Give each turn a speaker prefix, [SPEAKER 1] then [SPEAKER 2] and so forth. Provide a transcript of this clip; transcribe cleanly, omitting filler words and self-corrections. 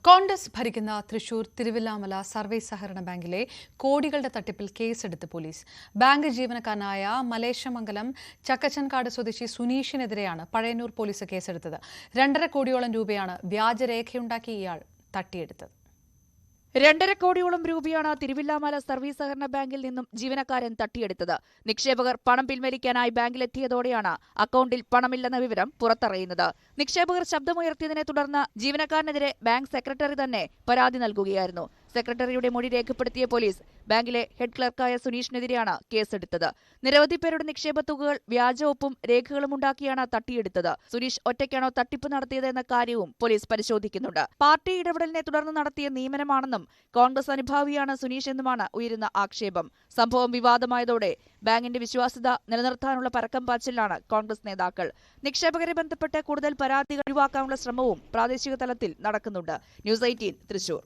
[SPEAKER 1] കോൺഗ്രസ് ഭരിക്കുന്ന തൃശൂർ തിരുവില്ലാമല സർവീസ് സഹകരണ ബാങ്കിലെ കോടികളുടെ തട്ടിപ്പിൽ കേസെടുത്ത് പോലീസ്. ബാങ്ക് ജീവനക്കാരനായ മലേശമംഗലം ചക്കച്ചൻകാട് സ്വദേശി സുനീഷിനെതിരെയാണ് പഴയന്നൂർ പോലീസ് കേസെടുത്തത്. 2.5 കോടിയോളം രൂപയാണ് വ്യാജരേഖയുണ്ടാക്കി ഇയാൾ തട്ടിയെടുത്തത്.
[SPEAKER 2] 2.5 കോടിയോളം രൂപയാണ് തിരുവില്ലാമല സർവീസ് സഹകരണ ബാങ്കിൽ നിന്നും ജീവനക്കാരൻ തട്ടിയെടുത്തത്. നിക്ഷേപകർ പണം പിൻവലിക്കാനായി ബാങ്കിലെത്തിയതോടെയാണ് അക്കൌണ്ടിൽ പണമില്ലെന്ന വിവരം പുറത്തറിയുന്നത്. നിക്ഷേപകർ ശബ്ദമുയർത്തിയതിനെ തുടർന്ന് ജീവനക്കാരനെതിരെ ബാങ്ക് സെക്രട്ടറി തന്നെ പരാതി നൽകുകയായിരുന്നു. സെക്രട്ടറിയുടെ മൊഴി രേഖപ്പെടുത്തിയ പോലീസ് ബാങ്കിലെ ഹെഡ് ക്ലർക്കായ സുനീഷിനെതിരെയാണ് കേസെടുത്തത്. നിരവധി പേരുടെ നിക്ഷേപ തുകകൾ വ്യാജ ഒപ്പും രേഖകളും ഉണ്ടാക്കിയാണ് തട്ടിയെടുത്തത്. സുനീഷ് ഒറ്റയ്ക്കാണോ തട്ടിപ്പ് നടത്തിയത് എന്ന കാര്യവും പോലീസ് പരിശോധിക്കുന്നുണ്ട്. പാർട്ടി ഇടപെടലിനെ തുടർന്ന് നടത്തിയ നിയമനമാണെന്നും കോൺഗ്രസ് അനുഭാവിയാണ് സുനീഷ് എന്നുമാണ് ഉയരുന്ന ആക്ഷേപം. സംഭവം വിവാദമായതോടെ ബാങ്കിന്റെ വിശ്വാസ്യത നിലനിർത്താനുള്ള പരക്കം പാച്ചിലാണ് കോൺഗ്രസ് നേതാക്കൾ. നിക്ഷേപകരെ ബന്ധപ്പെട്ട് കൂടുതൽ പരാതികൾ ഒഴിവാക്കാനുള്ള ശ്രമവും പ്രാദേശിക തലത്തിൽ നടക്കുന്നുണ്ട്. ന്യൂസ് 18 തൃശൂർ.